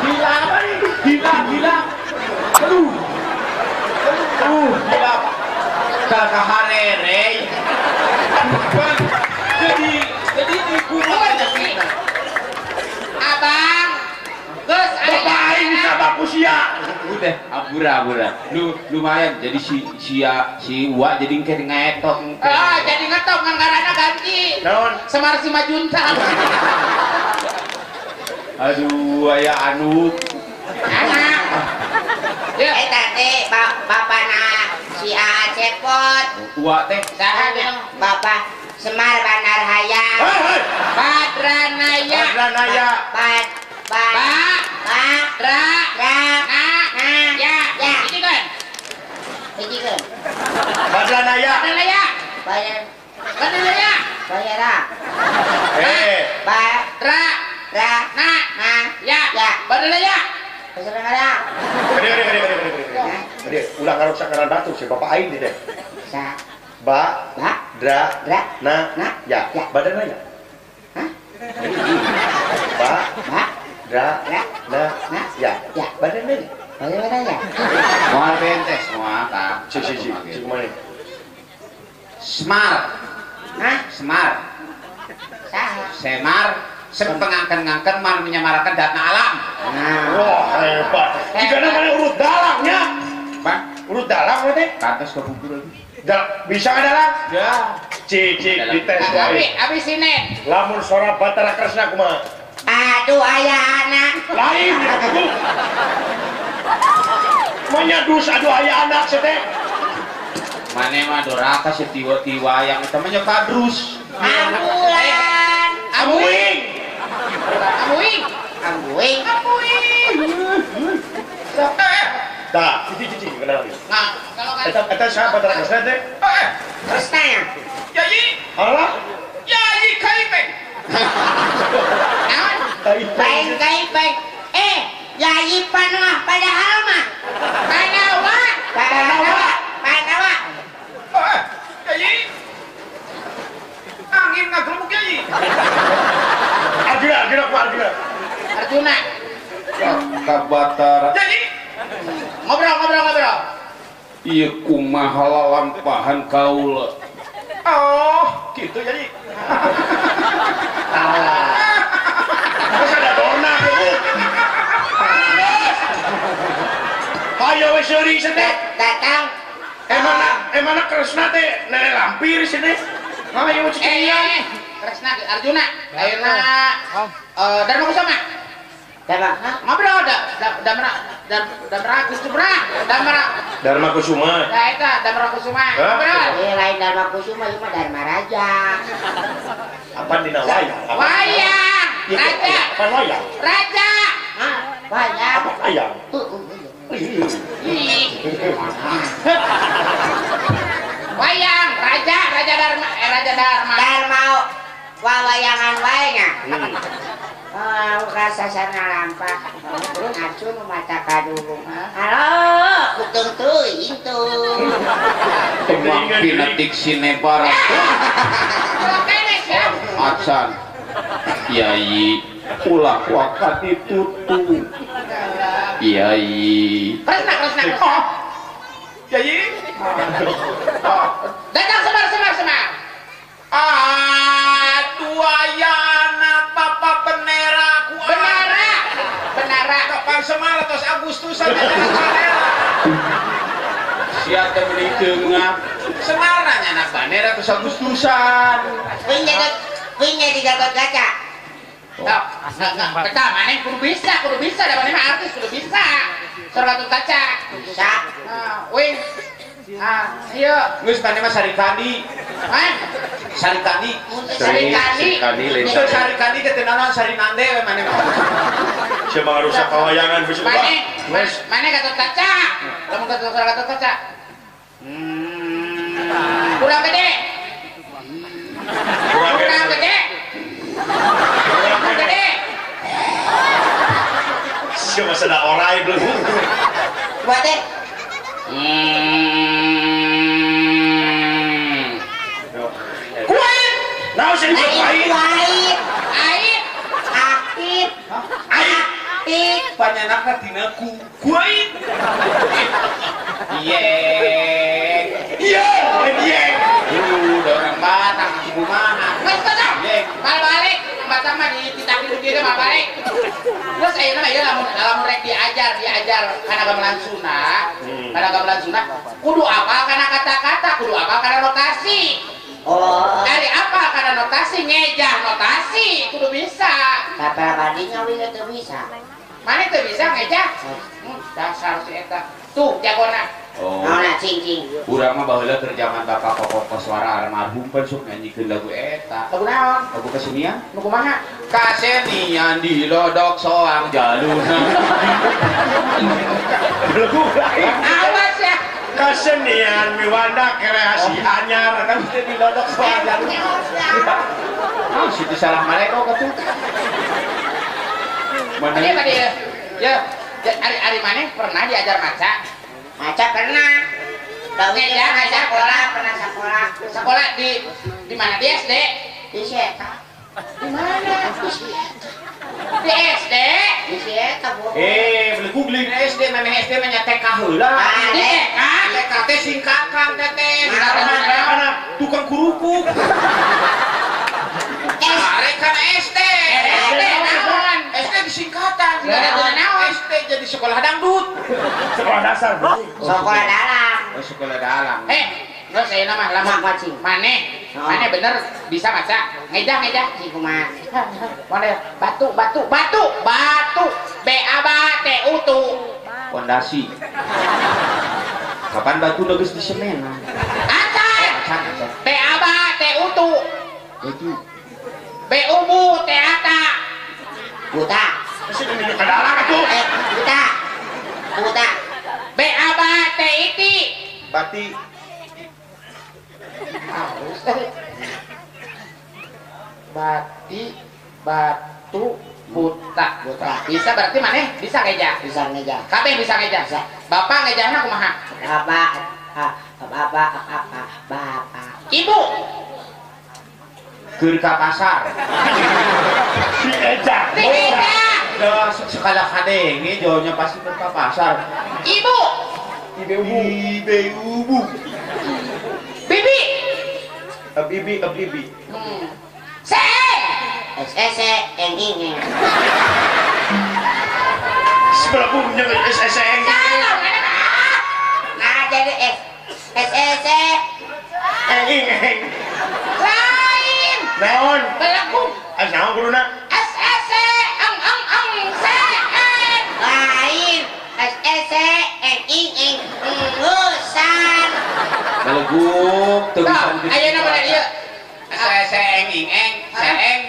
Gila. Aduh, gila. Ka harere. Jadi di kumaha nya Abang. Geus Bapak aing bisa baku sia. udah abura. Lumayan jadi si Uwa jadi engke ngaetok. Jadi ngetok nganggarana ganti. Naon? Semar si Majunta. Aduh aya anu. Anak. Ya. Tadi bapakna si A Cepot. Uwa teh Saha ge? Bapak Semar Bandar Hayang. Hei. Badranaya. Badranaya. Ya. Ini kan. Pijikan. Badranaya. Badranaya. Ya. Badranaya. Adik, ulang ngarok sakaran batu si bapak aing di deh. Ya. Badranaya. Ya. Badranaya. moal bentes moal ka. Si kumane. Semar pengangken-ngangken mal menyamarakan data alam. Wah, hebat. Jika namanya urut dalangnya. Pak, Urut dalang teh. katos ke bubur lagi. Bisa ka dalang? Ya. Cicik dites wae. Abi sinen. Lamun sora Batara Kresna kumaha? Aduh ayah anak. Lain ya Bu. Menyadus aduh aya anak seteh. Mane mah doraka si tiwa-tiwa yang itu mah nya kadrus. Ambulan. Amuing. Ambuing. Tah, cici kenal ieu. Nah, kalau kan Eta sahabat Kresna teh. Kresna ya? Yayi Alah, Yayi Kaipeng naon? Baik. Yayi Panoa padahal mah. Panawa. Panawa. Yayi angin ngageluk Yayi Arjuna ku Arjuna. Arjuna. Kabatara Jadi ngobrol. iya kumaha lampahan kaula gitu jadi Terus ada dona gitu. Ayo wes seuri sini. Datang. Emana Kresna teh nenek lampir sini. Ayo wes Kresna Arjuna. Ayeuna Dharma Kusuma. Ngobrol Dharma Kusuma. Nah, eta Dharma Kusuma. Ngobrol. Lain Dharma Kusuma ieu mah Dharma Raja. Apa dina wayang? Wayang. Raja. Apa wayang? Raja. Wayang. Apa wayang? Wayang. Raja Dharma. Dharma wawayangan wae nya. Kasasana lampah. Ngacun mata kadulung. Halo, kutung teuing tuh. temang pinatik sinepara Kene siap. acan Yayi ulah wakat ditutu Yayi Kresna. Yayi Datang semar. aduh ayana papa benera ku Benara. kapan semar atas Agustusan sia teh meuli teungah semarna nya anak banera atas Agustusan Wingnya di Gatot Kaca. Kita mana kudu bisa da mana artis kudu bisa. Gatot Kaca. Bisa. Wing. Ieu geus tadi mah Sarikandi Sarikandi itu Sarikandi ketenanan Sarinande we maneh Siapa ngarusak kawayangan besok Pak? Mana Gatot Kaca? Lamun Gatot Kaca. Kurang gede. Siapa sada orai belum? Buat deh. Kuain. Naon sih kuain? Air. Aktif. panyanakna tina kuain iya udah orang Batak ibu mana Mas Batak. Mal balik. Batak mah di titah di dieu mal balik. Terus ayeuna mah ieu lamun rek diajar kana gamelan Sunda. Kana gamelan Sunda kudu apal kana kata-kata, kudu apal kana notasi. Oh. Dari apa karena notasi ngejah notasi kudu bisa. Kapal badinya we teu bisa. Mana teu bisa ngejah? Dasar si eta. Tuh jagona. oh Naon cing. urang mah baheula keur zaman bapak pokok koswara almarhum pan sok nyanyiikeun lagu eta Lagu naon? lagu kesenian Nu kumaha? kasenian di lodok soang jaluna Lagu lain. Awas ya. Kesenian miwanda kreasi anyar kan mesti di lodok soal jalur. ah situ salah maleko katuh Tadi apa dia? Ya, ari maneh pernah diajar maca? Maca pernah. Ngejah sekolah, pernah sekolah. Sekolah di mana? Di SD? Di Sieta. Di mana? Di SD? Di Sieta, Bu. beli googling SD memang SD mah nya TK heula Di TK? TK teh singkatan teteh Anak-anak tukang kurupuk. arek kana SD SD naon? SD disingkatan Naon? SD jadi sekolah dangdut Sekolah dasar. Sekolah dalam. sekolah dalam Nggak saya nama lama Macing. Maneh bener bisa maca ngejah Si kumaha? Mana batu B-A-B-A-T-U-T pondasi kapan batu geus di semen Acan B-A-B-A-T-U-T itu B-U-B T-A-T Buta. Mesti menuju ke dalam tuh. Buta. B-A-B-A-T-I Bati. Bati, batu, buta. Bisa berarti mana? Bisa ngeja. Bisa ngeja. Kabeh bisa ngeja. Bisa. Bapak ngejana kumaha? Bapak. Ibu. Keur ka pasar. Si Eja. Dah sekala kadenge jauhnya pasti keur ka pasar. Ibu. Ibu. Bibi. Abibi. SSE enging. Sebelah punya SSN. Nah jadi SSE Enging. Lain. Naon? Belaku. Naon guruna? SSE lain SSE enging ngusan. Beleguk teu bisa. Ayeuna mana ieu? Seeng ing seeng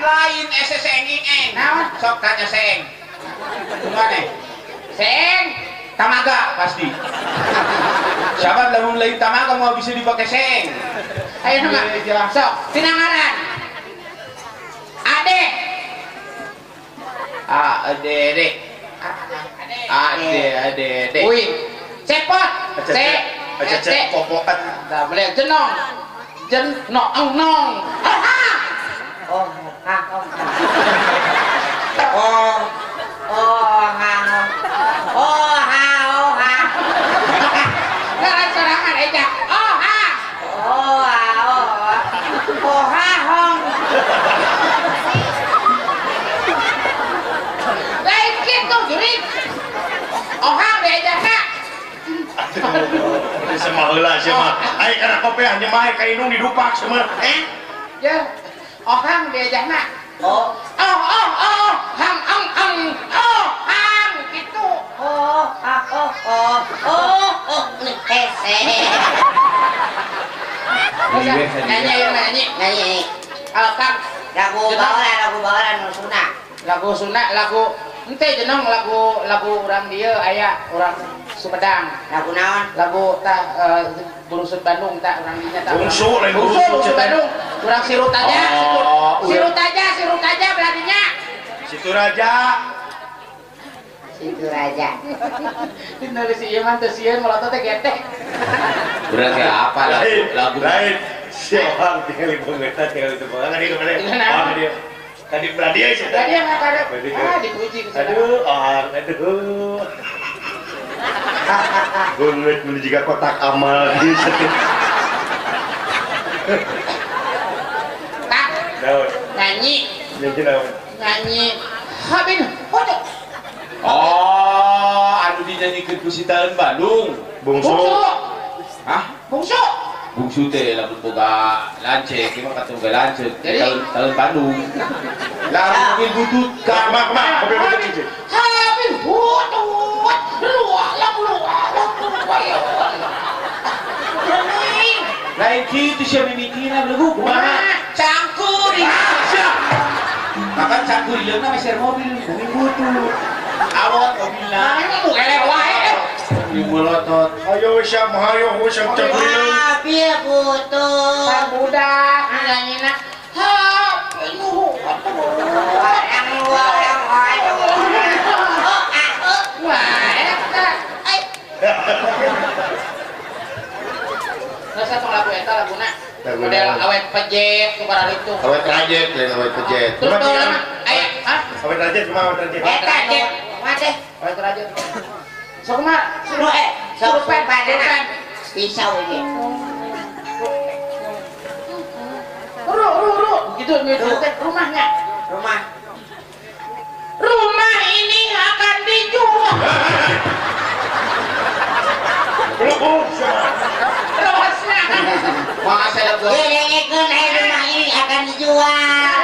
lain seeng ing naon sok tanya seeng gimana seeng tamaga pasti sahabat lamun lain tamaga mau bisa dipakai seeng Ayeuna mah sok tinangaran ade ade wih cepot Cek popokan. dah boleh jenong nong Ngaran sorangan aja. Lain gitu jurik. Ohang diajarna. Aduh, sama heula sia mah. Ai kana kopi hanya mah ka indung didupak semua. Ya. Ohang diajarna. Hang gitu. Nyanyi ya nyanyi. Kang Lagu bawaan Sunda. lagu Sunda lagu ente jenong lagu urang dieu aya urang Sumedang. Lagu naon? Lagu tah Bungsud Bandung tah urang dinya tah. Bungsu lain Bungsud Bandung. Urang sirut aja, sirut aja beladinya. Situ Raja. Dina si ieu mah teu sieun molotot teh getek. berarti apa lagu Lain. Siapa tinggal di pengetan tinggal itu pengetan tadi kemana? Dia. Tadi Bradia sih. Tadi mah kada. Dipuji ke sana. Aduh. Banget menuju ke kotak amal di situ. Tak. Daun. Nyanyi. Nyanyi. Habin. Foto. anu dinyanyikan ku si Tahan Bandung Bungsu. Bungsu. Bungsu teh lamun boga lancek mah kata boga lancek Tahan Bandung lamun mungkin butut Mak, kopi butut cici. Habin butut. Lualang. lain kitu sia mimikina beleguk kumaha Cangkur. makan cangkur ileuna mah share mobil bumi butut awon mobilna Mana mu elek wae. di melotot Ayo siap, ayo siap cemil. Piye putus? Sang budak nyanyina. Wah, eta. Rasa tong lagu eta laguna. Model awet pejet ku para itu. awet rajet lain awet pejet Terus tau lama aya, hah? Awet Raja cuma awet Raja. Eta cek, mate. Awet rajet. Sok mah, Suruh padana. Pisau iki. Gitu rumahnya. Rumah ini akan dijual. Belum siapa? Luasnya. maka saya buat Dengekeun rumah ini akan dijual.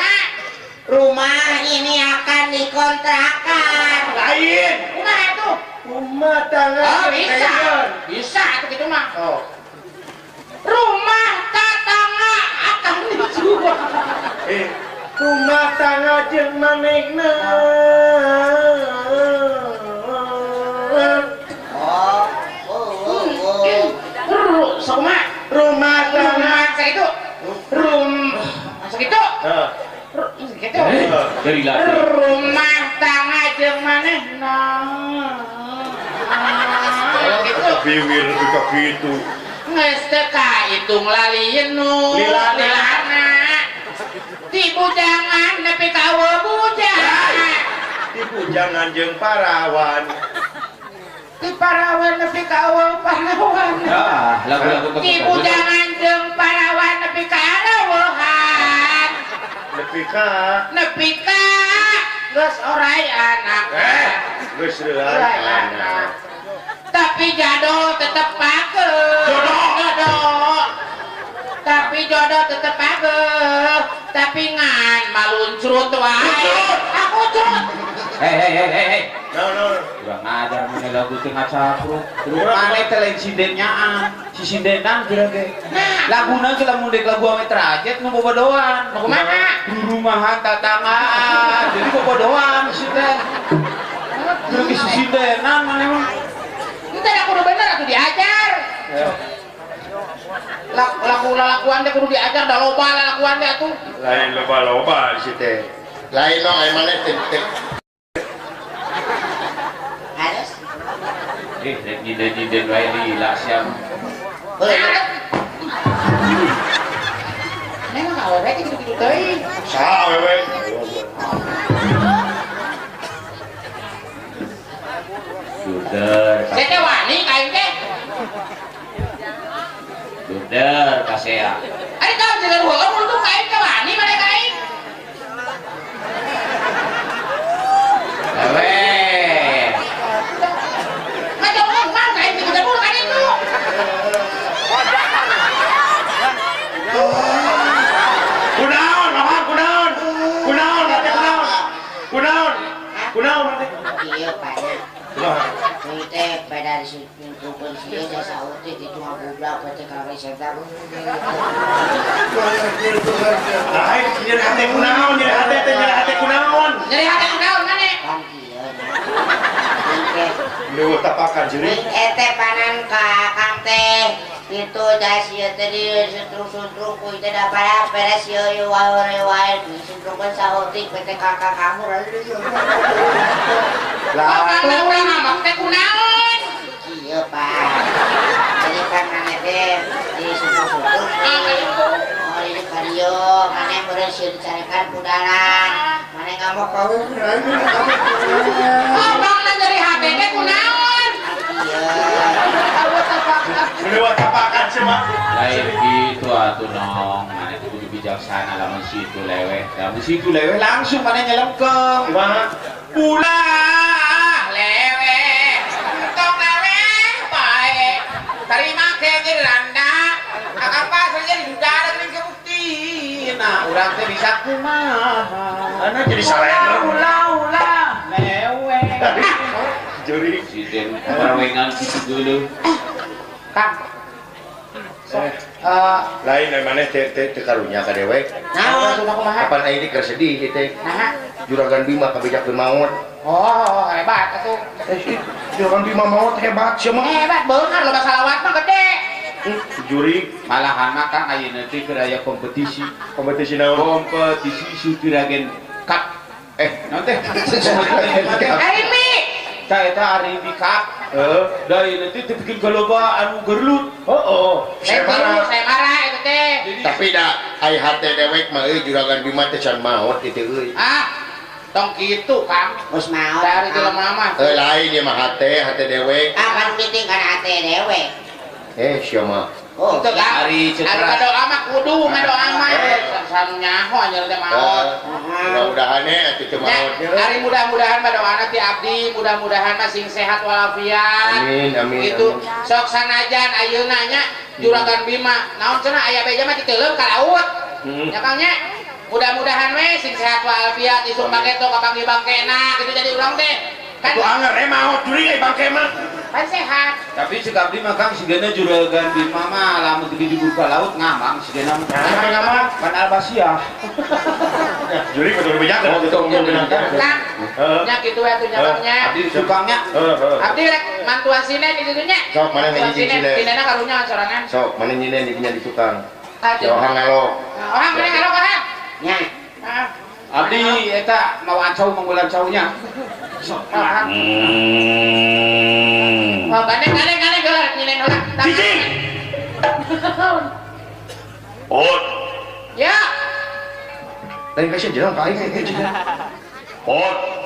Rumah ini akan dikontrakan. Lain. Kumaha tuh? Rumah tangga. Bisa atuh kitu mah. Rumah tetangga akan dijual. Rumah tangga jeung manehna. Segitu. Segitu. Dari lagi. Rumah tangga jeung manehna. Gitu. Biwir juga gitu. Geus teu kahitung lalieun nu lilana. Ti bujangan nepi ka bujang. Ti bujangan jeung parawan. Ti parawan nepi ka parawan. Lagu-lagu Ti bujangan jeung parawan nepi ka arawohan. Nepi ka geus orai anak. Geus orai anak. Tapi jodoh tetep pageuh. Jodoh. Tapi jodoh tetep pageuh. Tapi ngan maluncrut wae. Aku curut. Hei. No. Kurang ajar mana lagu tengah capruk. Terus mana telain sindennya si sindenan kira ge. Laguna ke lamun dek lagu ame trajet nu bobodohan. Mau kemana? Di rumahan tatangan. Jadi bobodohan sih teh. Kira si sindenan mana emang. Itu aku udah bener aku diajar. Lakuan teh kudu diajar da loba lakuan teh atuh. Lain loba di situ. Lain no emangnya tik. Harus. Rek nyiden wae lila siam. Memang awewe teh gitu teuing. Saha wewe? Duder. Saya teh wani kain teh. Duder kasea. Ari tau jalan gua mun tuh kain teh wani mana kain. Awe. Macam mana kain teh jalan kan itu. Kunaon nanti? Iya banyak. Ini teh pada disumpul sih saya sahut itu cuma budak baca kalau saya tahu. Lain nyeri hati kunaon, nyeri hati kunaon. Nyeri hati kunaon mana? Kan iya. Oke. Lu tapakan jeri. Teh panan kakang teh itu jas ieu teh di sutruk-sutruk ku teh da para beres ieu wae sutrukkeun sahotik PT kakak kamu Lah kan urang mah teh kunaon? Iya Pak. Jadi kan mana teh di sutruk-sutruk. Oh ini kario mana meureun sieun dicarikan ku dalang. Mana ngamuk kau. Oh bang nyeri hati teh kunaon? Iya. Menewat tapakan semua. Lain gitu atuh nong. Mana kudu bijaksana lamun situ lewe. Lamun situ lewe langsung mana nyelemkeung. Kumaha? Ulah lewe. Tong lewe bae. Terima ke geranda. Apa saja di udara dengan kebukti. Nah, urang teh bisa kumaha. Ana jadi salah. Ulah lewe. Juri. Siden parawengan kitu geuleuh. Kang. Lain mana teh karunya ka dewek. Nah, sudah kumaha? Kapan aing keur sedih teh. Nah. Juragan Bima kabejakeun maot. Oh, hebat atuh. Juragan Bima maot hebat sia mah. Hebat beungar loba salawat mah gede. Juri Malahan mah Kang ayeuna teh keur aya kompetisi. kompetisi naon? Kompetisi Sutiragen Cup. Naon teh? Arimi. Tah eta Arimi Cup. Da ieu teh bikin kaloba anu gerlut. Saya marah itu teh. Tapi da ai hate dewek mah euy juragan Bima teh can maot kitu euy. Tong kitu Kang. Geus maot. Dari jelema mah. Lain ieu mah hate dewek. Akan meeting kana ate dewe. Sia mah. Oh, Itu Kang. Ari Ari Citra. ngadoa mah kudu ngadoa mah. Sanu nyaho anjeun teh maot. Mudah-mudahan atuh teu maot. Hari mudah-mudahan badoana ti abdi, mudah-mudahan mah sing sehat walafiat. Amin. Itu sok sanajan ayeuna nya juragan Bima. Naon cenah aya beja mah diteuleum ka laut. Ya Kang nya. Mudah-mudahan we sing sehat walafiat isuk paketo ka bangke bangkena gitu jadi urang teh. Kan Itu anger maot juri ai bangke mah. kan sehat. Tapi si Abdi mah Kang sigana juragan Bima mah lamun teu dibuka laut ngamang sigana mah. Ngamang. Kan Albasia. Juri kudu bejakeun Betul, betul. Kang. Nya kitu we atuh nyabangnya. Abdi sukangnya. Abdi rek mantuan sinen di ditu nya. Sok mana ngiji sinen. Sinena karunya sorangan. Sok mana nyinen di nya di tukang. Johan ngalok. Orang mana ngalok kan? nya Abdi eta mau acau manggulan caunya. Oh, gandeng gelar nyileng orang. Cicing. Ot. Ya. Lain kasih jalan kain. Ot.